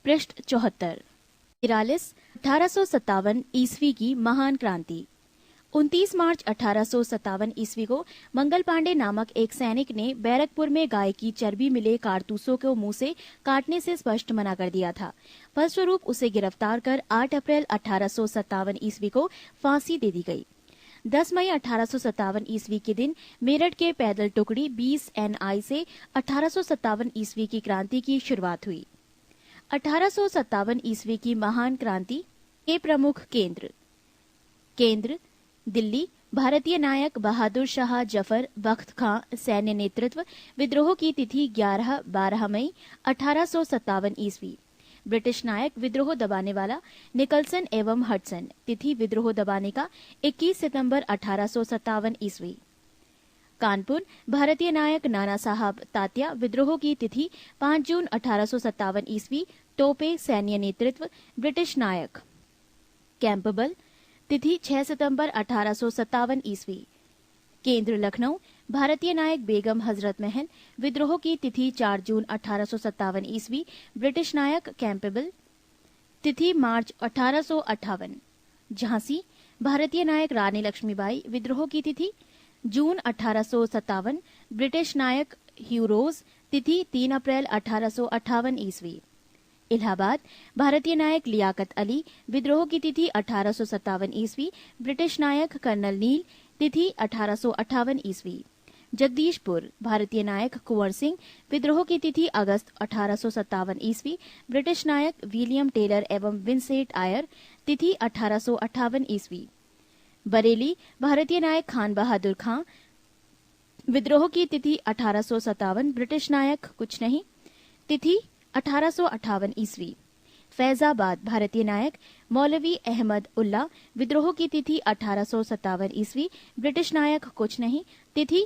पृष्ठ 74। 1857 ईस्वी की महान क्रांति। 29 मार्च 1857 ईस्वी को मंगल पांडे नामक एक सैनिक ने बैरकपुर में गाय की चर्बी मिले कारतूसों को मुंह से काटने से स्पष्ट मना कर दिया था। फलस्वरूप उसे गिरफ्तार कर 8 अप्रैल 1857 ईस्वी को फांसी दे दी गई। 10 मई 1857 ईस्वी के दिन मेरठ के पैदल टुकड़ी 20 NI से 1857 ईस्वी की क्रांति की शुरुआत हुई। 1857 ईस्वी की महान क्रांति के प्रमुख केंद्र दिल्ली, भारतीय नायक बहादुर शाह जफर बख्त खां सैन्य नेतृत्व, विद्रोह की तिथि 11-12 मई 1857 ईस्वी। ब्रिटिश नायक विद्रोह दबाने वाला निकलसन एवं हडसन, तिथि विद्रोह दबाने का 21 सितंबर 1857 ईस्वी। कानपुर, भारतीय नायक नाना साहब तात्या, विद्रोह की तिथि 5 जून 1857 ईस्वी। टोपे, सैन्य नेतृत्व, ब्रिटिश नायक। कैंपबेल, तिथि 6 सितंबर 1857 ईस्वी। केंद्र लखनऊ, भारतीय नायक बेगम हजरत महल, विद्रोह की तिथि 4 जून 1857 ईस्वी। ब्रिटिश नायक कैंपबेल, तिथि मार्च 1858। झांसी, भारतीय नायक रानी लक्ष्मीबाई, विद्रोह की तिथि जून 1857। ब्रिटिश नायक ह्यू रोज, तिथि 3 अप्रैल 1858 ईस्वी। इलाहाबाद, भारतीय नायक लियाकत अली, विद्रोह की तिथि 1857 ईस्वी। ब्रिटिश नायक कर्नल नील, तिथि 1858 ईस्वी। जगदीशपुर, भारतीय नायक कुंवर सिंह, विद्रोह की तिथि अगस्त 1857 ईस्वी। ब्रिटिश नायक विलियम टेलर एवं विंसेंट आयर, तिथि 1858 ईस्वी। बरेली, भारतीय नायक खान बहादुर खां, विद्रोह की तिथि 1857। ब्रिटिश नायक कुछ नहीं, तिथि 1858 ईस्वी। फैजाबाद, भारतीय नायक मौलवी अहमद उल्ला, विद्रोह की तिथि 1857 ईस्वी। ब्रिटिश नायक कुछ नहीं, तिथि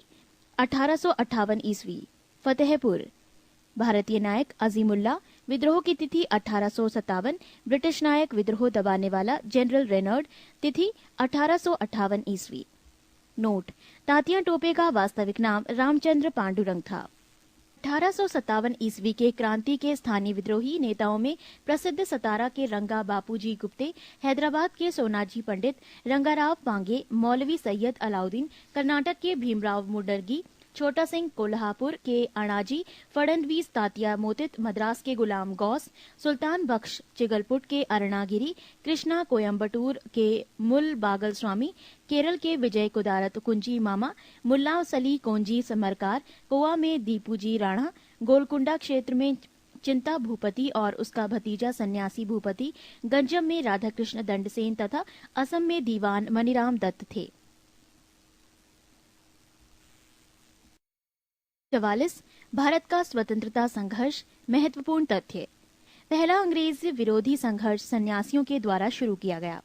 1858 ईस्वी। फतेहपुर, भारतीय नायक अजीमुल्ला, विद्रोह की तिथि 1857। ब्रिटिश नायक विद्रोह दबाने वाला जनरल रेनॉर्ड, तिथि 1858 ईस्वी। नोट: तात्या टोपे का वास्तविक नाम रामचंद्र पांडुरंग था। 1857 ईस्वी के क्रांति के स्थानीय विद्रोही नेताओं में प्रसिद्ध सतारा के रंगा बापूजी गुप्ते, हैदराबाद के सोनाजी पंडित, रंगाराव पांगे, मौलवी सैयद अलाउद्दीन, कर्नाटक के भीमराव मुडर्गी, छोटा सिंह कोल्हापुर के अणाजी, फडणवीस तात्या मोतित, मद्रास के गुलाम गौस, सुल्तान बख्श चिगलपुट के अरुणागिरी, कृष्णा कोयम्बटूर के मुल बागल स्वामी, केरल के विजय कुदारत कुंजी मामा, मुल्ला सली कोंजी समरकार, गोवा में दीपूजी राणा, गोलकुंडा क्षेत्र में चिंता भूपति और उसका भतीजा सन्यासी भूपति, गंजम में राधाकृष्ण दंडसेन तथा असम में दीवान मनीराम दत्त थे। 44 भारत का स्वतंत्रता संघर्ष, महत्वपूर्ण तथ्य। पहला अंग्रेज विरोधी संघर्ष सन्यासियों के द्वारा शुरू किया गया।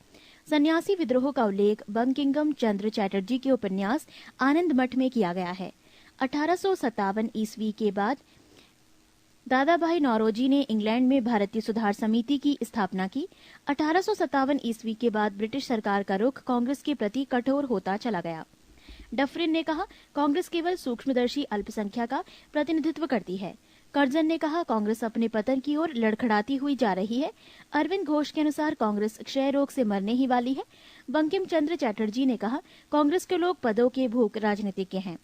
सन्यासी विद्रोह का उल्लेख बंकिम चंद्र चैटर्जी के उपन्यास आनंद मठ में किया गया है। 1857 ईस्वी के बाद दादा भाई नौरोजी ने इंग्लैंड में भारतीय सुधार समिति की स्थापना की। 1857 ईस्वी के बाद ब्रिटिश सरकार का रुख कांग्रेस के प्रति कठोर होता चला गया। डफरिन ने कहा, कांग्रेस केवल सूक्ष्मदर्शी अल्पसंख्या का प्रतिनिधित्व करती है। कर्जन ने कहा, कांग्रेस अपने पतन की ओर लड़खड़ाती हुई जा रही है। अरविंद घोष के अनुसार कांग्रेस क्षय रोग से मरने ही वाली है। बंकिम चंद्र चैटर्जी ने कहा, कांग्रेस के लोग पदों के भूख राजनीतिज्ञ हैं।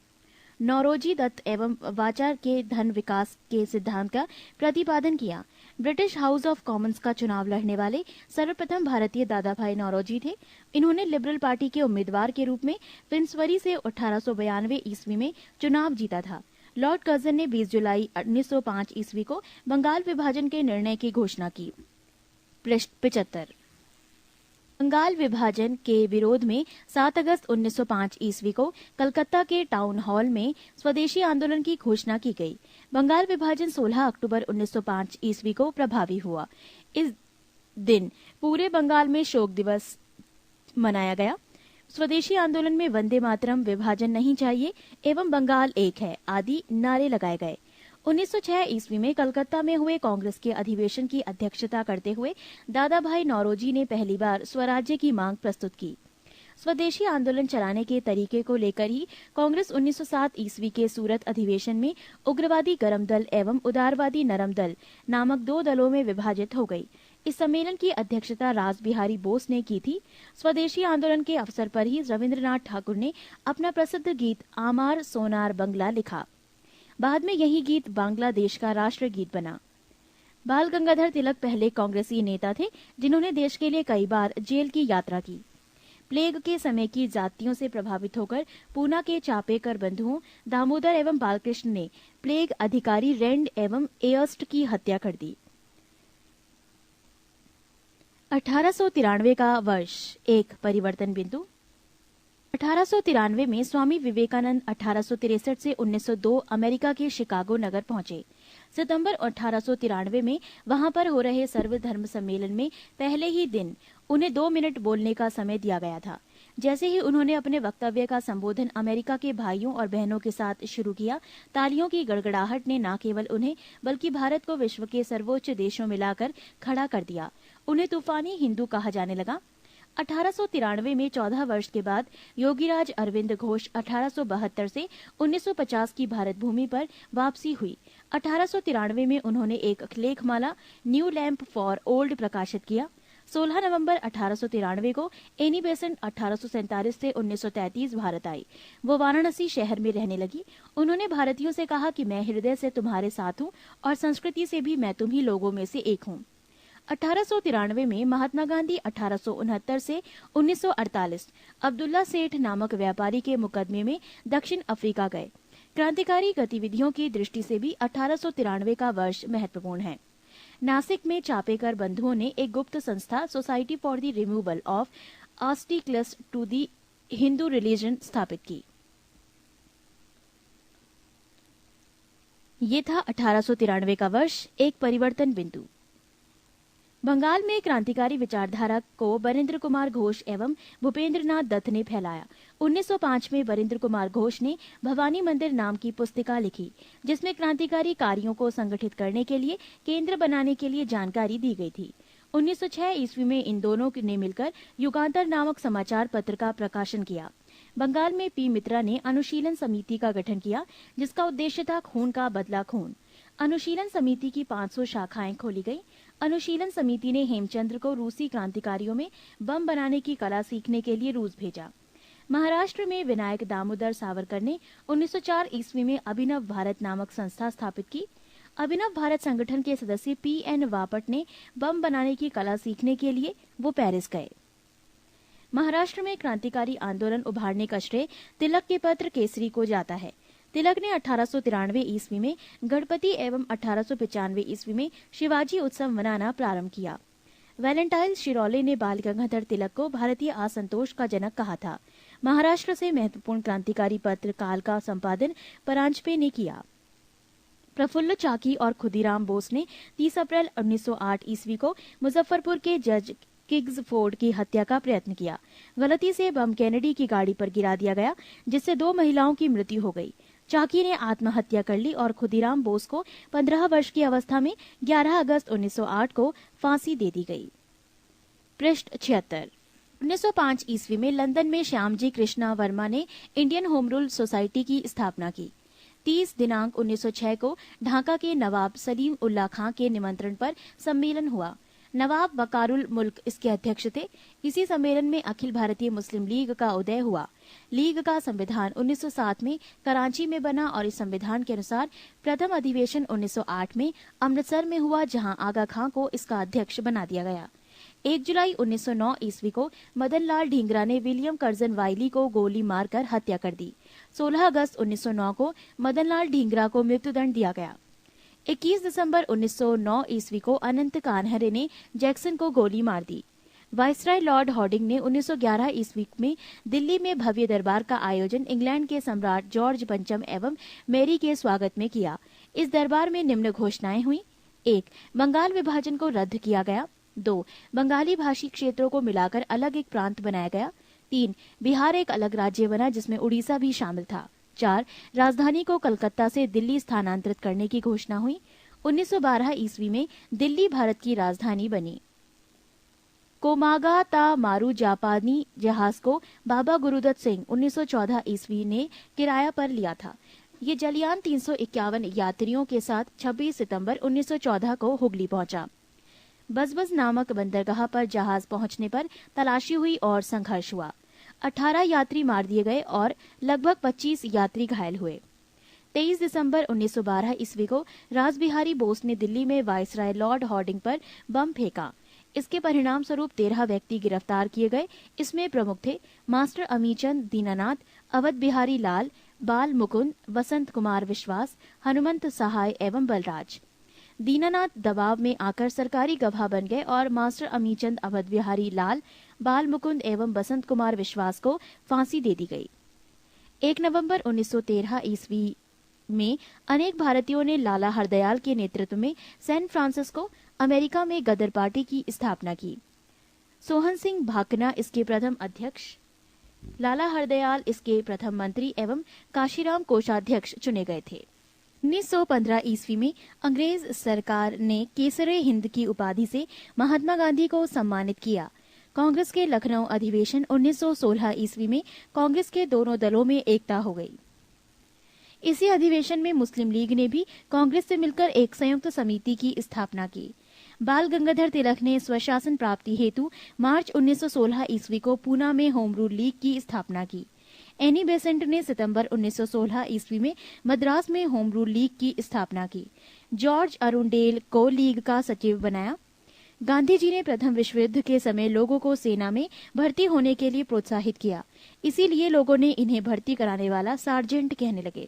नौरोजी दत्त एवं वाचार के धन विकास के सिद्धांत का प्रतिपादन किया। ब्रिटिश हाउस ऑफ कॉमन्स का चुनाव लड़ने वाले सर्वप्रथम भारतीय दादा भाई नौरोजी थे। इन्होंने लिबरल पार्टी के उम्मीदवार के रूप में फिन्सबरी से 1892 ईस्वी में चुनाव जीता था। लॉर्ड कर्जन ने 20 जुलाई 1905 ईस्वी को बंगाल विभाजन के निर्णय की घोषणा की। पृष्ठ 75। बंगाल विभाजन के विरोध में 7 अगस्त 1905 ईस्वी को कलकत्ता के टाउन हॉल में स्वदेशी आंदोलन की घोषणा की गई। बंगाल विभाजन 16 अक्टूबर 1905 ईस्वी को प्रभावी हुआ। इस दिन पूरे बंगाल में शोक दिवस मनाया गया। स्वदेशी आंदोलन में वंदे मातरम, विभाजन नहीं चाहिए एवं बंगाल एक है आदि नारे लगाए गए। 1906 ईस्वी में कलकत्ता में हुए कांग्रेस के अधिवेशन की अध्यक्षता करते हुए दादा भाई नौरोजी ने पहली बार स्वराज्य की मांग प्रस्तुत की। स्वदेशी आंदोलन चलाने के तरीके को लेकर ही कांग्रेस 1907 ईस्वी के सूरत अधिवेशन में उग्रवादी गरम दल एवं उदारवादी नरम दल नामक दो दलों में विभाजित हो गई। इस सम्मेलन की अध्यक्षता रास बिहारी बोस ने की थी। स्वदेशी आंदोलन के अवसर पर ही रविंद्रनाथ ठाकुर ने अपना प्रसिद्ध गीत आमार सोनार बंगला लिखा। बाद में यही गीत बांग्लादेश का राष्ट्र गीत बना। बाल गंगाधर तिलक पहले कांग्रेसी नेता थे जिन्होंने देश के लिए कई बार जेल की यात्रा की। प्लेग के समय की जातियों से प्रभावित होकर पूना के चापेकर बंधुओं दामोदर एवं बालकृष्ण ने प्लेग अधिकारी रेंड एवं एयर्स्ट की हत्या कर दी। 1893 का वर्ष, एक परिवर्तन बिंदु। 1893 में स्वामी विवेकानंद 1863 से 1902 अमेरिका के शिकागो नगर पहुंचे। सितंबर 1893 में वहां पर हो रहे सर्वधर्म सम्मेलन में पहले ही दिन उन्हें 2 मिनट बोलने का समय दिया गया था। जैसे ही उन्होंने अपने वक्तव्य का संबोधन अमेरिका के भाइयों और बहनों के साथ शुरू किया, तालियों की गड़गड़ाहट ने न केवल उन्हें बल्कि भारत को विश्व के सर्वोच्च देशों में लाकर खड़ा कर दिया। उन्हें तूफानी हिंदू कहा जाने लगा। 1893 में 14 वर्ष के बाद योगीराज अरविंद घोष 1872 से 1950 की भारत भूमि पर वापसी हुई। 1893 में उन्होंने एक लेखमाला न्यू लैंप फॉर ओल्ड प्रकाशित किया। 16 नवंबर 1893 को एनी बेसेंट 1847 से 1933 भारत आई। वो वाराणसी शहर में रहने लगी। उन्होंने भारतीयों से कहा कि मैं हृदय से तुम्हारे साथ हूँ और संस्कृति से भी मैं तुम्ही लोगों में से एक हूँ। 1893 में महात्मा गांधी 1869 से 1948 अब्दुल्ला सेठ नामक व्यापारी के मुकदमे में दक्षिण अफ्रीका गए। क्रांतिकारी गतिविधियों की दृष्टि से भी 1893 का वर्ष महत्वपूर्ण है। नासिक में चापेकर बंधुओं ने एक गुप्त संस्था society for the removal of obstacles to the Hindu religion स्थापित की। ये था 1893 का वर्ष, एक परिवर्तन बिंदु। बंगाल में क्रांतिकारी विचारधारा को बरिंद्र कुमार घोष एवं भूपेंद्र नाथ दत्त ने फैलाया। 1905 में बरिंद्र कुमार घोष ने भवानी मंदिर नाम की पुस्तिका लिखी, जिसमें क्रांतिकारी कार्यों को संगठित करने के लिए केंद्र बनाने के लिए जानकारी दी गई थी। 1906 ईस्वी में इन दोनों ने मिलकर युगांतर नामक समाचार पत्र का प्रकाशन किया। बंगाल में पी मित्रा ने अनुशीलन समिति का गठन किया, जिसका उद्देश्य था खून का बदला खून। अनुशीलन समिति की 500 शाखाएं खोली गई। अनुशीलन समिति ने हेमचंद्र को रूसी क्रांतिकारियों में बम बनाने की कला सीखने के लिए रूस भेजा। महाराष्ट्र में विनायक दामोदर सावरकर ने 1904 ईस्वी में अभिनव भारत नामक संस्था स्थापित की। अभिनव भारत संगठन के सदस्य पी.एन. वापट ने बम बनाने की कला सीखने के लिए वो पेरिस गए। महाराष्ट्र में क्रांतिकारी आंदोलन उभारने का श्रेय तिलक के पत्र केसरी को जाता है। तिलक ने 1893 ईस्वी में गणपति एवं 1895 ईस्वी में शिवाजी उत्सव मनाना प्रारंभ किया। वैलेंटाइन शिरोले ने बाल गंगाधर तिलक को भारतीय असंतोष का जनक कहा था। महाराष्ट्र से महत्वपूर्ण क्रांतिकारी पत्र काल का संपादन परांजपे ने किया। प्रफुल्ल चाकी और खुदीराम बोस ने 30 अप्रैल 1908 ईस्वी को मुजफ्फरपुर के जज किग्सफोर्ड की हत्या का प्रयत्न किया। गलती से बम कैनेडी की गाड़ी पर गिरा दिया गया, जिससे 2 महिलाओं की मृत्यु हो गई। चाकी ने आत्महत्या कर ली और खुदीराम बोस को 15 वर्ष की अवस्था में 11 अगस्त 1908 को फांसी दे दी गई। पृष्ठ 76। 1905 ईस्वी में लंदन में श्यामजी कृष्णा वर्मा ने इंडियन होम रूल सोसाइटी की स्थापना की। 30 दिनांक 1906 को ढाका के नवाब सलीम उल्लाह खां के निमंत्रण पर सम्मेलन हुआ। नवाब वकारुल मुल्क इसके अध्यक्ष थे। इसी सम्मेलन में अखिल भारतीय मुस्लिम लीग का उदय हुआ। लीग का संविधान 1907 में कराची में बना और इस संविधान के अनुसार प्रथम अधिवेशन 1908 में अमृतसर में हुआ, जहां आगा खां को इसका अध्यक्ष बना दिया गया। 1 जुलाई 1909 ईस्वी को मदन लाल ढींगरा ने विलियम कर्जन वाइली को गोली मारकर हत्या कर दी। 16 अगस्त 1909 को मदन लाल ढींगरा को मृत्युदंड दिया गया। 21 दिसंबर 1909 ईस्वी को अनंत कान्हरे ने जैक्सन को गोली मार दी। वाइसराय लॉर्ड हॉर्डिंग ने 1911 ईस्वी में दिल्ली में भव्य दरबार का आयोजन इंग्लैंड के सम्राट जॉर्ज पंचम एवं मैरी के स्वागत में किया। इस दरबार में निम्न घोषणाएं हुई। 1. बंगाल विभाजन को रद्द किया गया। 2. बंगाली भाषी क्षेत्रों को मिलाकर अलग एक प्रांत बनाया गया। 3. बिहार एक अलग राज्य बना, जिसमें उड़ीसा भी शामिल था। 4. राजधानी को कलकत्ता से दिल्ली स्थानांतरित करने की घोषणा हुई। 1912 ईस्वी में दिल्ली भारत की राजधानी बनी। कोमागाता मारू जापानी जहाज को बाबा गुरुदत्त सिंह 1914 ईस्वी ने किराया पर लिया था। ये जलयान 351 यात्रियों के साथ 26 सितंबर 1914 को हुगली पहुंचा। बजबज नामक बंदरगाह पर जहाज पहुंचने पर तलाशी हुई और संघर्ष हुआ। 18 यात्री मार दिए गए और लगभग 25 यात्री घायल हुए। 23 दिसंबर 1912 ईस्वी को रासबिहारी बोस ने दिल्ली में वायसराय लॉर्ड हॉर्डिंग पर बम फेंका। इसके परिणाम स्वरूप 13 व्यक्ति गिरफ्तार किए गए। इसमें प्रमुख थे मास्टर अमीचंद, दीनानाथ, अवध बिहारी लाल, बाल मुकुंद, वसंत कुमार विश्वास, हनुमंत सहाय एवं बलराज। दीनानाथ दबाव में आकर सरकारी गवाह बन गए और मास्टर अमीचंद, अवध बिहारी लाल, बाल मुकुंद एवं बसंत कुमार विश्वास को फांसी दे दी गई। 1 नवंबर 1913 ईस्वी में अनेक भारतीयों ने लाला हरदयाल के नेतृत्व में सैन फ्रांसिस्को, अमेरिका में गदर पार्टी की स्थापना की। सोहन सिंह भाकना इसके प्रथम अध्यक्ष, लाला हरदयाल इसके प्रथम मंत्री एवं काशीराम कोषाध्यक्ष चुने गए थे। 1915 ईस्वी में अंग्रेज सरकार ने केसरे हिंद की उपाधि से महात्मा गांधी को सम्मानित किया। कांग्रेस के लखनऊ अधिवेशन 1916 ईस्वी में कांग्रेस के दोनों दलों में एकता हो गई। इसी अधिवेशन में मुस्लिम लीग ने भी कांग्रेस से मिलकर एक संयुक्त समिति की स्थापना की। बाल गंगाधर तिलक ने स्वशासन प्राप्ति हेतु मार्च 1916 ईस्वी को पूना में होम रूल लीग की स्थापना की। एनी बेसेंट ने सितंबर 1916 ईस्वी में मद्रास में होम रूल लीग की स्थापना की। जॉर्ज अरुंडेल को लीग का सचिव बनाया। गांधी जी ने प्रथम विश्व युद्ध के समय लोगों को सेना में भर्ती होने के लिए प्रोत्साहित किया, इसीलिए लोगों ने इन्हें भर्ती कराने वाला सार्जेंट कहने लगे।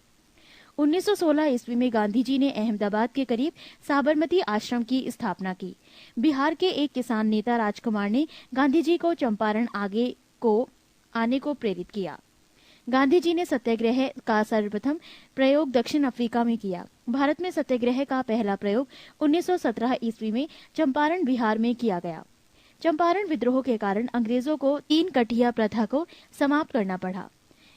1916 ईस्वी में गांधी जी ने अहमदाबाद के करीब साबरमती आश्रम की स्थापना की। बिहार के एक किसान नेता राजकुमार ने गांधी जी को चंपारण आने को प्रेरित किया। गांधी जी ने सत्याग्रह का सर्वप्रथम प्रयोग दक्षिण अफ्रीका में किया। भारत में सत्याग्रह का पहला प्रयोग 1917 ईस्वी में चंपारण बिहार में किया गया। चंपारण विद्रोह के कारण अंग्रेजों को 3 कठिया प्रथा को समाप्त करना पड़ा।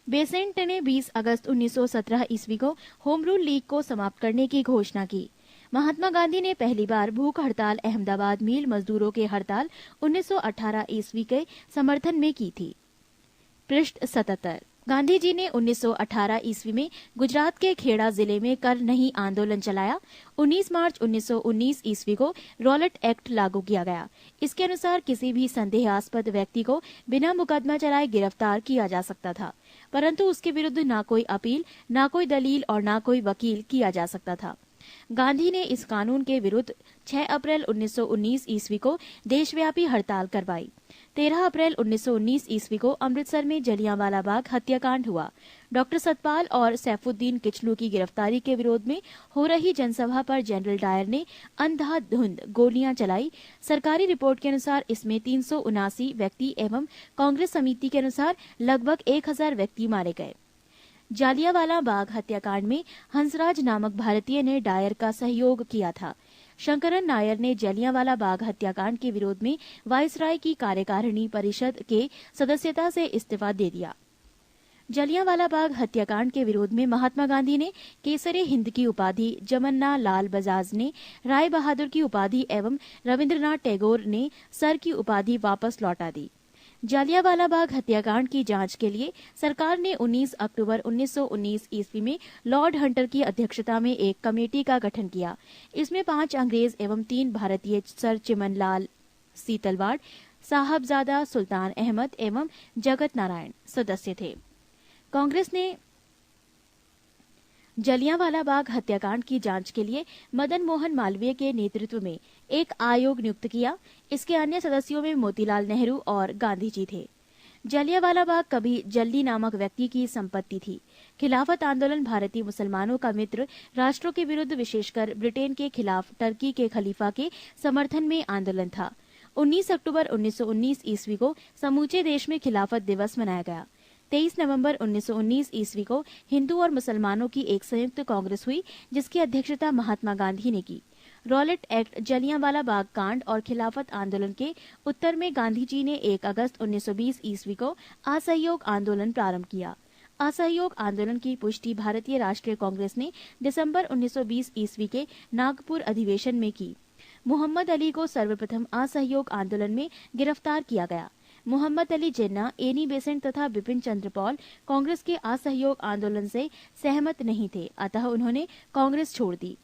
बेसेंट ने 20 अगस्त 1917 ईस्वी को होम रूल लीग को समाप्त करने की घोषणा की। महात्मा गांधी ने पहली बार भूख हड़ताल अहमदाबाद मिल मजदूरों के हड़ताल 1918 ईस्वी के समर्थन में की थी। पृष्ठ 77। गांधी जी ने 1918 ईस्वी में गुजरात के खेड़ा जिले में कर नहीं आंदोलन चलाया। 19 मार्च 1919 ईस्वी को रॉलेट एक्ट लागू किया गया। इसके अनुसार किसी भी संदेहास्पद व्यक्ति को बिना मुकदमा चलाए गिरफ्तार किया जा सकता था, परंतु उसके विरुद्ध ना कोई अपील, ना कोई दलील और ना कोई वकील किया जा सकता था। गांधी ने इस कानून के विरुद्ध 6 अप्रैल 1919 ईस्वी को देशव्यापी हड़ताल करवाई। 13 अप्रैल 1919 ईस्वी को अमृतसर में जलियांवाला बाग हत्याकांड हुआ। डॉक्टर सतपाल और सैफुद्दीन किचलू की गिरफ्तारी के विरोध में हो रही जनसभा पर जनरल डायर ने अंधाधुंध गोलियां चलाई। सरकारी रिपोर्ट के अनुसार इसमें 379 व्यक्ति एवं कांग्रेस समिति के अनुसार लगभग 1000 व्यक्ति मारे गए। जालियांवाला बाग हत्याकांड में हंसराज नामक भारतीय ने डायर का सहयोग किया था। शंकरन नायर ने जलियांवाला बाग हत्याकांड के विरोध में वायसराय की कार्यकारिणी परिषद के सदस्यता से इस्तीफा दे दिया। जलियांवाला बाग हत्याकांड के विरोध में महात्मा गांधी ने केसरे हिंद की उपाधि, जमन्ना लाल बजाज ने राय बहादुर की उपाधि एवं रविंद्रनाथ टैगोर ने सर की उपाधि वापस लौटा दी। जालियांवाला बाग हत्याकांड की जांच के लिए सरकार ने 19 अक्टूबर 1919 ईस्वी में लॉर्ड हंटर की अध्यक्षता में एक कमेटी का गठन किया। इसमें 5 अंग्रेज एवं 3 भारतीय सर चिमनलाल सीतलवाड़, साहबजादा सुल्तान अहमद एवं जगत नारायण सदस्य थे। कांग्रेस ने जलियांवाला बाग हत्याकांड की जांच के लिए मदन मोहन मालवीय के नेतृत्व में एक आयोग नियुक्त किया। इसके अन्य सदस्यों में मोतीलाल नेहरू और गांधी जी थे। जलियांवाला बाग कभी जल्दी नामक व्यक्ति की संपत्ति थी। खिलाफत आंदोलन भारतीय मुसलमानों का मित्र राष्ट्रों के विरुद्ध, विशेषकर ब्रिटेन के खिलाफ टर्की के खलीफा के समर्थन में आंदोलन था। 19 अक्टूबर 1919 ईस्वी को समूचे देश में खिलाफत दिवस मनाया गया। 23 नवंबर 1919 ईस्वी को हिंदू और मुसलमानों की एक संयुक्त कांग्रेस हुई, जिसकी अध्यक्षता महात्मा गांधी ने की। रॉलेट एक्ट, जलियांवाला बाग कांड और खिलाफत आंदोलन के उत्तर में गांधी जी ने 1 अगस्त 1920 ईस्वी को असहयोग आंदोलन प्रारंभ किया। असहयोग आंदोलन की पुष्टि भारतीय राष्ट्रीय कांग्रेस ने दिसंबर 1920 ईस्वी के नागपुर अधिवेशन में की। मोहम्मद अली को सर्वप्रथम असहयोग आंदोलन में गिरफ्तार किया गया। मोहम्मद अली जिन्ना, एनी बेसेंट तथा बिपिन चंद्र पॉल कांग्रेस के असहयोग आंदोलन से सहमत नहीं थे, अतः उन्होंने कांग्रेस छोड़ दी।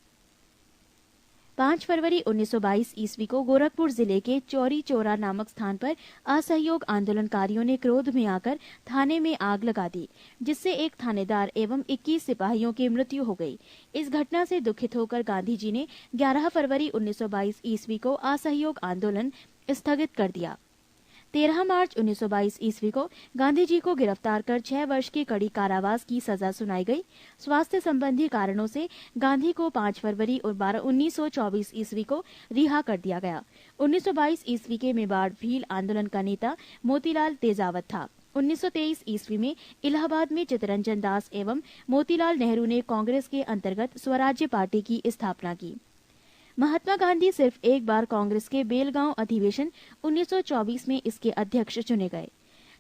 5 फरवरी 1922 ईस्वी को गोरखपुर जिले के चौरी चौरा नामक स्थान पर असहयोग आंदोलनकारियों ने क्रोध में आकर थाने में आग लगा दी, जिससे एक थानेदार एवं 21 सिपाहियों की मृत्यु हो गई। इस घटना से दुखित होकर गांधी जी ने 11 फरवरी 1922 ईस्वी को असहयोग आंदोलन स्थगित कर दिया। 13 मार्च 1922 ईस्वी को गांधी जी को गिरफ्तार कर 6 वर्ष की कड़ी कारावास की सजा सुनाई गई। स्वास्थ्य संबंधी कारणों से गांधी को 5 फरवरी 1924 ईस्वी को रिहा कर दिया गया। 1922 ईस्वी के मेवाड़ भील आंदोलन का नेता मोतीलाल तेजावत था। 1923 ईस्वी में इलाहाबाद में चित्तरंजन दास एवं मोतीलाल नेहरू ने कांग्रेस के अंतर्गत स्वराज्य पार्टी की स्थापना की। महात्मा गांधी सिर्फ एक बार कांग्रेस के बेलगांव अधिवेशन 1924 में इसके अध्यक्ष चुने गए।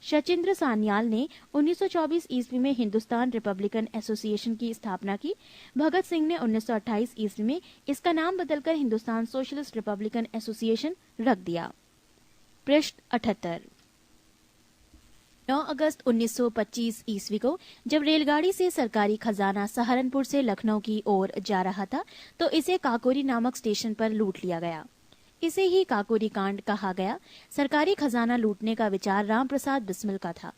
शचीन्द्र सान्याल ने 1924 ईस्वी में हिंदुस्तान रिपब्लिकन एसोसिएशन की स्थापना की। भगत सिंह ने 1928 ईस्वी में इसका नाम बदलकर हिंदुस्तान सोशलिस्ट रिपब्लिकन एसोसिएशन रख दिया। पृष्ठ 78। 9 अगस्त 1925 ईस्वी को जब रेलगाड़ी से सरकारी खजाना सहारनपुर से लखनऊ की ओर जा रहा था तो इसे काकोरी नामक स्टेशन पर लूट लिया गया। इसे ही काकोरी कांड कहा गया। सरकारी खजाना लूटने का विचार रामप्रसाद बिस्मिल का था।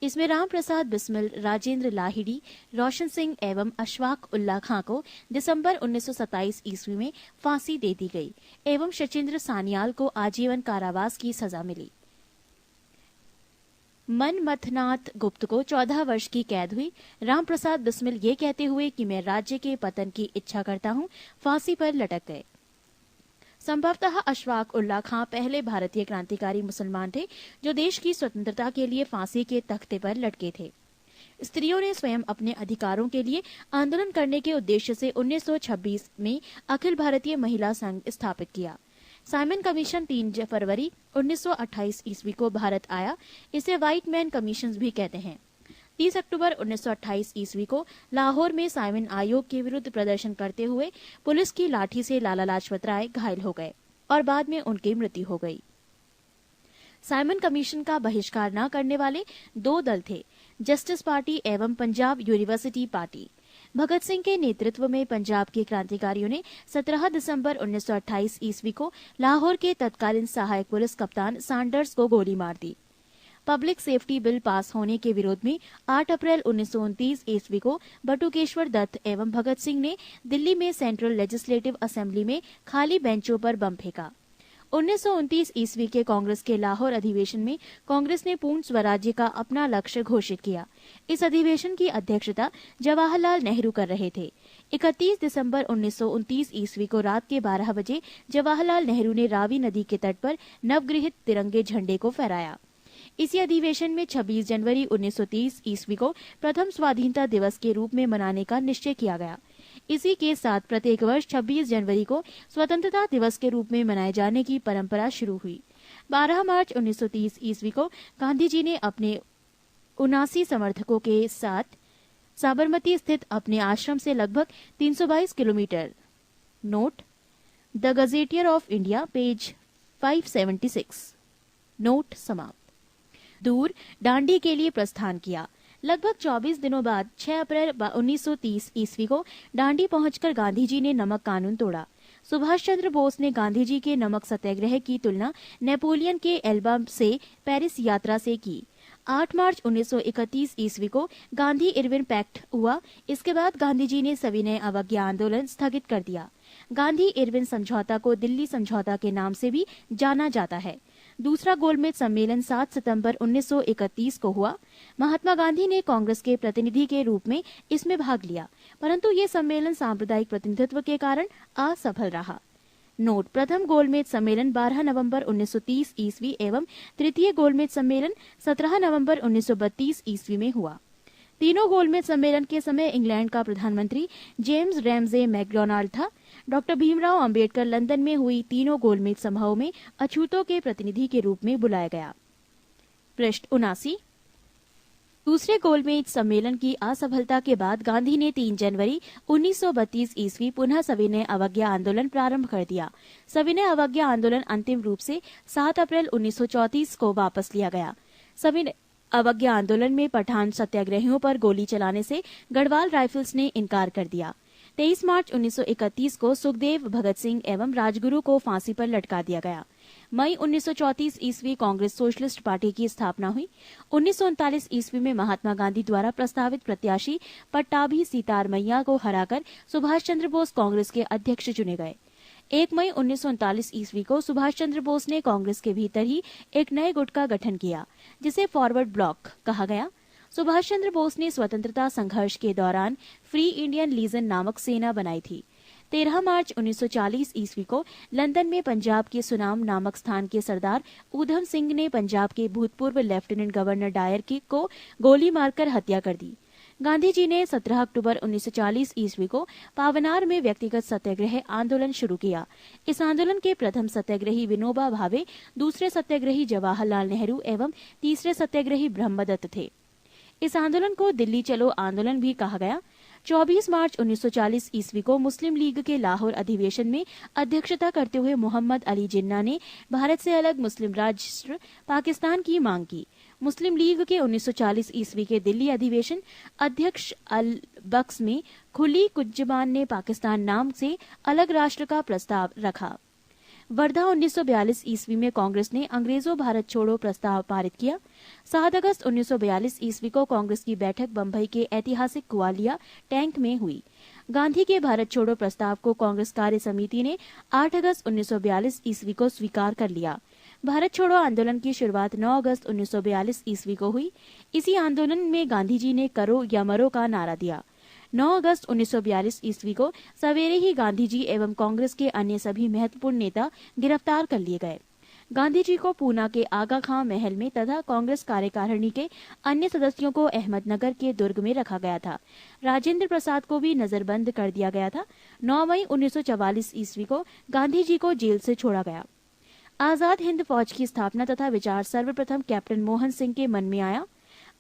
इसमें रामप्रसाद बिस्मिल, राजेंद्र लाहिड़ी, रोशन सिंह एवं अशफाक उल्ला खां को दिसंबर 1927 ईस्वी में फांसी दे दी गई एवं शचीन्द्र सान्याल को आजीवन कारावास की सजा मिली। मनमथनाथ गुप्त को 14 वर्ष की कैद हुई। रामप्रसाद बिस्मिल ये कहते हुए कि मैं राज्य के पतन की इच्छा करता हूं, फांसी पर लटक गए। संभवतः अशफाक उल्ला खां पहले भारतीय क्रांतिकारी मुसलमान थे जो देश की स्वतंत्रता के लिए फांसी के तख्ते पर लटके थे। स्त्रियों ने स्वयं अपने अधिकारों के लिए आंदोलन करने के उद्देश्य से 1926 में अखिल भारतीय महिला संघ स्थापित किया। साइमन कमीशन 3 फरवरी 1928 ईस्वी को भारत आया। इसे व्हाइट मैन कमीशन भी कहते हैं। 30 अक्टूबर 1928 ईस्वी को लाहौर में साइमन आयोग के विरुद्ध प्रदर्शन करते हुए पुलिस की लाठी से लाला लाजपत राय घायल हो गए और बाद में उनकी मृत्यु हो गई। साइमन कमीशन का बहिष्कार न करने वाले 2 दल थे, जस्टिस पार्टी एवं पंजाब यूनिवर्सिटी पार्टी। भगत सिंह के नेतृत्व में पंजाब के क्रांतिकारियों ने 17 दिसंबर 1928 ईस्वी को लाहौर के तत्कालीन सहायक पुलिस कप्तान सैंडर्स को गोली मार दी। पब्लिक सेफ्टी बिल पास होने के विरोध में 8 अप्रैल 1929 ईस्वी को बटुकेश्वर दत्त एवं भगत सिंह ने दिल्ली में सेंट्रल लेजिस्लेटिव असेंबली में खाली बेंचों पर बम फेंका। 1929 ईस्वी के कांग्रेस के लाहौर अधिवेशन में कांग्रेस ने पूर्ण स्वराज्य का अपना लक्ष्य घोषित किया। इस अधिवेशन की अध्यक्षता जवाहरलाल नेहरू कर रहे थे। 31 दिसंबर 1929 ईस्वी को रात के 12 बजे जवाहरलाल नेहरू ने रावी नदी के तट पर नवगृहित तिरंगे झंडे को फहराया। इसी अधिवेशन में 26 जनवरी 1930 ईस्वी को प्रथम स्वाधीनता दिवस के रूप में मनाने का निश्चय किया गया। इसी के साथ प्रत्येक वर्ष 26 जनवरी को स्वतंत्रता दिवस के रूप में मनाए जाने की परंपरा शुरू हुई। 12 मार्च 1930 ईस्वी को गांधी जी ने अपने 79 समर्थकों के साथ साबरमती स्थित अपने आश्रम से लगभग 322 kilometre, note the gazetteer of India page 576, note समाप्त, दूर दांडी के लिए प्रस्थान किया। लगभग 24 दिनों बाद 6 अप्रैल 1930 ईस्वी को दांडी पहुंचकर गांधी जी ने नमक कानून तोड़ा। सुभाष चंद्र बोस ने गांधी जी के नमक सत्याग्रह की तुलना नेपोलियन के एल्बा से पेरिस यात्रा से की। 8 मार्च 1931 ईस्वी को गांधी इरविन पैक्ट हुआ। इसके बाद गांधी जी ने सविनय अवज्ञा आंदोलन स्थगित कर दिया। गांधी इरविन समझौता को दिल्ली समझौता के नाम से भी जाना जाता है। दूसरा गोलमेज सम्मेलन 7 सितंबर 1931 को हुआ। महात्मा गांधी ने कांग्रेस के प्रतिनिधि के रूप में इसमें भाग लिया, परंतु ये सम्मेलन सांप्रदायिक प्रतिनिधित्व के कारण असफल रहा। नोट, प्रथम गोलमेज सम्मेलन 12 नवंबर 1930 ईस्वी एवं तृतीय गोलमेज सम्मेलन 17 नवंबर 1932 ईस्वी में हुआ। तीनों गोलमेज सम्मेलन के समय इंग्लैंड का प्रधानमंत्री जेम्स रैमजे मैकडोनाल्ड था। डॉक्टर भीमराव अंबेडकर लंदन में हुई तीनों गोलमेज सभाओं में अछूतों के प्रतिनिधि के रूप में बुलाया गया। पृष्ठ 79। दूसरे गोलमेज सम्मेलन की असफलता के बाद गांधी ने 3 जनवरी 1932 ईस्वी पुनः सविनय अवज्ञा आंदोलन प्रारंभ कर दिया। सविनय अवज्ञा आंदोलन अंतिम रूप से 7 अप्रैल 1934 को वापस लिया गया। सविनय अवज्ञा आंदोलन में पठान सत्याग्रहियों पर गोली चलाने से गढ़वाल राइफल्स ने इनकार कर दिया। 23 मार्च 1931 को सुखदेव, भगत सिंह एवं राजगुरु को फांसी पर लटका दिया गया। मई 1934 ईस्वी कांग्रेस सोशलिस्ट पार्टी की स्थापना हुई। 1939 ईस्वी में महात्मा गांधी द्वारा प्रस्तावित प्रत्याशी पट्टाभी सीतारमैया को हराकर सुभाष चंद्र बोस कांग्रेस के अध्यक्ष चुने गए। 1 मई 1939 ईस्वी को सुभाष चंद्र बोस ने कांग्रेस के भीतर ही एक नए गुट का गठन किया, जिसे फॉरवर्ड ब्लॉक कहा गया। सुभाष चंद्र बोस ने स्वतंत्रता संघर्ष के दौरान फ्री इंडियन लीजन नामक सेना बनाई थी। 13 मार्च 1940 ईस्वी को लंदन में पंजाब के सुनाम नामक स्थान के सरदार ऊधम सिंह ने पंजाब के भूतपूर्व लेफ्टिनेंट गवर्नर डायर को गोली मारकर हत्या कर दी। गांधी जी ने 17 अक्टूबर 1940 ईस्वी को पावनार में व्यक्तिगत सत्याग्रह आंदोलन शुरू किया। इस आंदोलन के प्रथम सत्याग्रही विनोबा भावे, दूसरे सत्याग्रही जवाहरलाल नेहरू एवं तीसरे सत्याग्रही ब्रह्मदत्त थे। इस आंदोलन को दिल्ली चलो आंदोलन भी कहा गया। 24 मार्च 1940 ईस्वी को मुस्लिम लीग के लाहौर अधिवेशन में अध्यक्षता करते हुए मोहम्मद अली जिन्ना ने भारत से अलग मुस्लिम राष्ट्र पाकिस्तान की मांग की। मुस्लिम लीग के 1940 ईस्वी के दिल्ली अधिवेशन अध्यक्ष अल बख्श में खुली कुज्जबान ने पाकिस्तान नाम से अलग राष्ट्र का प्रस्ताव रखा। वर्धा 1942 ईस्वी में कांग्रेस ने अंग्रेजों भारत छोड़ो प्रस्ताव पारित किया। 7 अगस्त 1942 ईस्वी को कांग्रेस की बैठक बंबई के ऐतिहासिक ग्वालिया टैंक में हुई। गांधी के भारत छोड़ो प्रस्ताव को कांग्रेस कार्य समिति ने 8 अगस्त 1942 ईस्वी को स्वीकार कर लिया। भारत छोड़ो आंदोलन की शुरुआत 9 अगस्त 1942 ईस्वी को हुई। इसी आंदोलन में गांधी जी ने करो या मरो का नारा दिया। 9 अगस्त 1942 ईस्वी को सवेरे ही गांधी जी एवं कांग्रेस के अन्य सभी महत्वपूर्ण नेता गिरफ्तार कर लिए गए। गांधी जी को पूना के आगा खां महल में तथा कांग्रेस कार्यकारिणी के अन्य सदस्यों को अहमदनगर के दुर्ग में रखा गया था। राजेंद्र प्रसाद को भी नजरबंद कर दिया गया था। 9 मई 1944 ईस्वी को गांधी जी को जेल से छोड़ा गया। आजाद हिंद फौज की स्थापना तथा विचार सर्वप्रथम कैप्टन मोहन सिंह के मन में आया।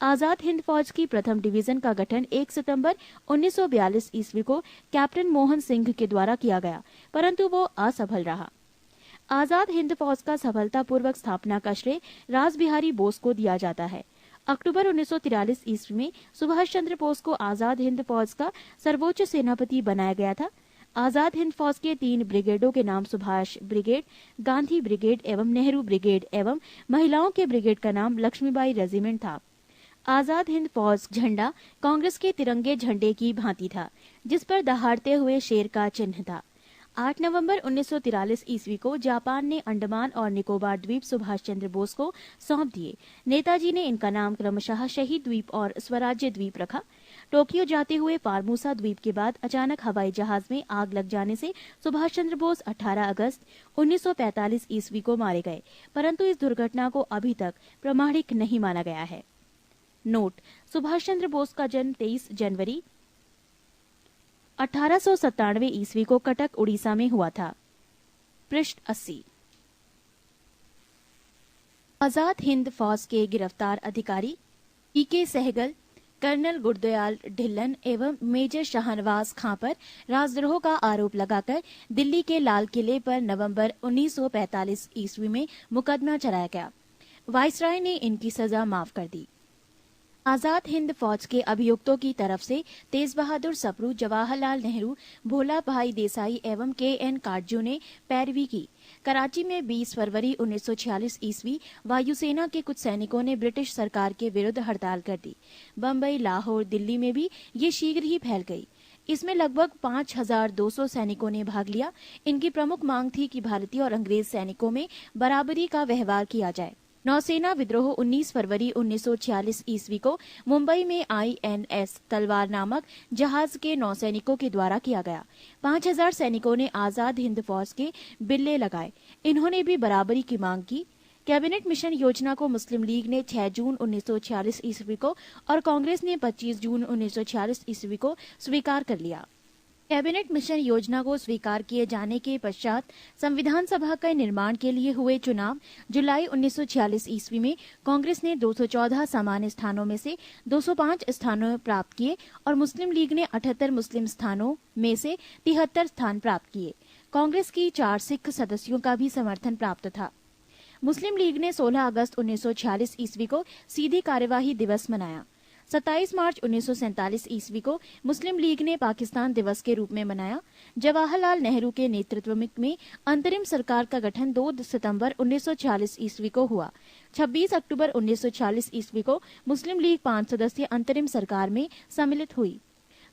आजाद हिंद फौज की प्रथम डिवीजन का गठन 1 सितंबर 1942 ईस्वी को कैप्टन मोहन सिंह के द्वारा किया गया, परंतु वो असफल रहा। आजाद हिंद फौज का सफलतापूर्वक स्थापना का श्रेय रासबिहारी बोस को दिया जाता है। अक्टूबर 1943 ईस्वी में सुभाष चंद्र बोस को आजाद हिंद फौज का सर्वोच्च सेनापति बनाया गया था। आजाद हिंद फौज के 3 ब्रिगेडों के नाम सुभाष ब्रिगेड, गांधी ब्रिगेड एवं नेहरू ब्रिगेड एवं महिलाओं के ब्रिगेड का नाम लक्ष्मीबाई रेजिमेंट था। आजाद हिंद फौज झंडा कांग्रेस के तिरंगे झंडे की भांति था, जिस पर दहाड़ते हुए शेर का चिन्ह था। 8 नवंबर 1943 ईस्वी को जापान ने अंडमान और निकोबार द्वीप सुभाष चंद्र बोस को सौंप दिए। नेताजी ने इनका नाम क्रमशः शहीद द्वीप और स्वराज्य द्वीप रखा। टोक्यो जाते हुए फार्मूसा द्वीप के बाद अचानक हवाई जहाज में आग लग जाने से सुभाष चंद्र बोस 18 अगस्त 1945 ईस्वी को मारे गए, परंतु इस दुर्घटना को अभी तक प्रामाणिक नहीं माना गया है। नोट: सुभाष चंद्र बोस का जन्म 23 जनवरी 1897 ईस्वी को कटक, उड़ीसा में हुआ था। पृष्ठ 80। आजाद हिंद फौज के गिरफ्तार अधिकारी पीके सहगल, कर्नल गुरदयाल ढिल्लन एवं मेजर शाहनवाज खां पर राजद्रोह का आरोप लगाकर दिल्ली के लाल किले पर नवंबर 1945 ईस्वी में मुकदमा चलाया गया। वाइसराय ने इनकी सजा माफ कर दी। आजाद हिंद फौज के अभियुक्तों की तरफ से तेज बहादुर सप्रू, जवाहरलाल नेहरू, भोला भाई देसाई एवं के.एन. काटजू ने पैरवी की। कराची में 20 फरवरी 1946 ईस्वी वायुसेना के कुछ सैनिकों ने ब्रिटिश सरकार के विरुद्ध हड़ताल कर दी। बम्बई, लाहौर, दिल्ली में भी ये शीघ्र ही फैल गई। इसमें लगभग 5200 सैनिकों ने भाग लिया। इनकी प्रमुख मांग थी कि भारतीय और अंग्रेज सैनिकों में बराबरी का व्यवहार किया जाए। नौसेना विद्रोह 19 फरवरी 1946 ईस्वी को मुंबई में INS तलवार नामक जहाज के नौसैनिकों के द्वारा किया गया। 5000 सैनिकों ने आजाद हिंद फौज के बिल्ले लगाए। इन्होंने भी बराबरी की मांग की। कैबिनेट मिशन योजना को मुस्लिम लीग ने 6 जून 1946 ईस्वी को और कांग्रेस ने 25 जून 1946 ईस्वी को स्वीकार कर लिया। कैबिनेट मिशन योजना को स्वीकार किए जाने के पश्चात संविधान सभा के निर्माण के लिए हुए चुनाव जुलाई 1946 ईस्वी में कांग्रेस ने 214 सामान्य स्थानों में से 205 स्थानों प्राप्त किए और मुस्लिम लीग ने 78 मुस्लिम स्थानों में से 73 स्थान प्राप्त किए। कांग्रेस की 4 सिख सदस्यों का भी समर्थन प्राप्त था। मुस्लिम लीग ने 16 अगस्त 1946 ईस्वी को सीधी कार्यवाही दिवस मनाया। 27 मार्च 1947 ईस्वी को मुस्लिम लीग ने पाकिस्तान दिवस के रूप में मनाया। जवाहरलाल नेहरू के नेतृत्व में अंतरिम सरकार का गठन 2 सितंबर 1946 ईस्वी को हुआ। 26 अक्टूबर 1946 ईस्वी को मुस्लिम लीग 5 सदस्यीय अंतरिम सरकार में सम्मिलित हुई।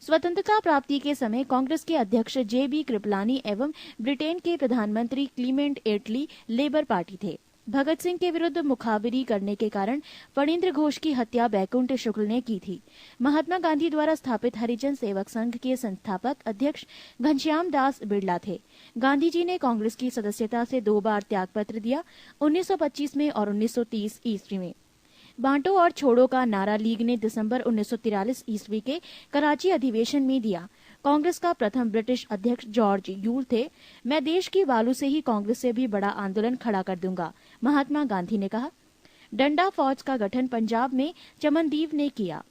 स्वतंत्रता प्राप्ति के समय कांग्रेस के अध्यक्ष जे.बी. कृपलानी एवं ब्रिटेन के प्रधानमंत्री क्लीमेंट एटली लेबर पार्टी थे। भगत सिंह के विरुद्ध मुखाबिरी करने के कारण फणींद्र घोष की हत्या बैकुंठ शुक्ल ने की थी। महात्मा गांधी द्वारा स्थापित हरिजन सेवक संघ के संस्थापक अध्यक्ष घनश्याम दास बिड़ला थे। गांधी जी ने कांग्रेस की सदस्यता से 2 बार त्यागपत्र दिया, 1925 में और 1930 ईस्वी में। बांटो और छोड़ो का नारा लीग ने दिसंबर 1943 ईस्वी के कराची अधिवेशन में दिया। कांग्रेस का प्रथम ब्रिटिश अध्यक्ष जॉर्ज यूल थे। मैं देश की बालू से ही कांग्रेस से भी बड़ा आंदोलन खड़ा कर दूंगा, महात्मा गांधी ने कहा। डंडा फौज का गठन पंजाब में चमनदीव ने किया।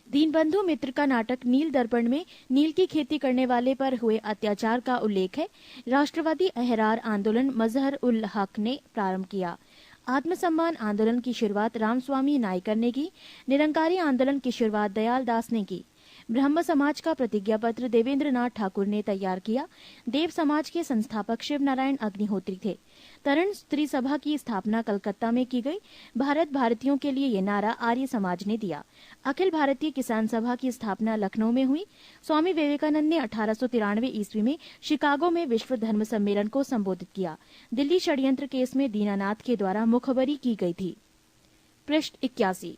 दीनबंधु मित्र का नाटक नील दर्पण में नील की खेती करने वाले पर हुए अत्याचार का उल्लेख है। राष्ट्रवादी अहरार आंदोलन मजहर उल हक ने प्रारंभ किया। आत्मसम्मान आंदोलन की शुरुआत रामस्वामी नायकर ने की। निरंकारी आंदोलन की शुरुआत दयाल दास ने की। ब्रह्म समाज का प्रतिज्ञा पत्र देवेंद्र नाथ ठाकुर ने तैयार किया। देव समाज के संस्थापक शिव नारायण अग्निहोत्री थे। तरण स्त्री सभा की स्थापना कलकत्ता में की गई। भारत भारतीयों के लिए ये नारा आर्य समाज ने दिया। अखिल भारतीय किसान सभा की स्थापना लखनऊ में हुई। स्वामी विवेकानंद ने 1893 ईस्वी में शिकागो में विश्व धर्म सम्मेलन को संबोधित किया। दिल्ली षड्यंत्र केस में दीनानाथ के द्वारा मुखबरी की गई थी। पृष्ठ 81।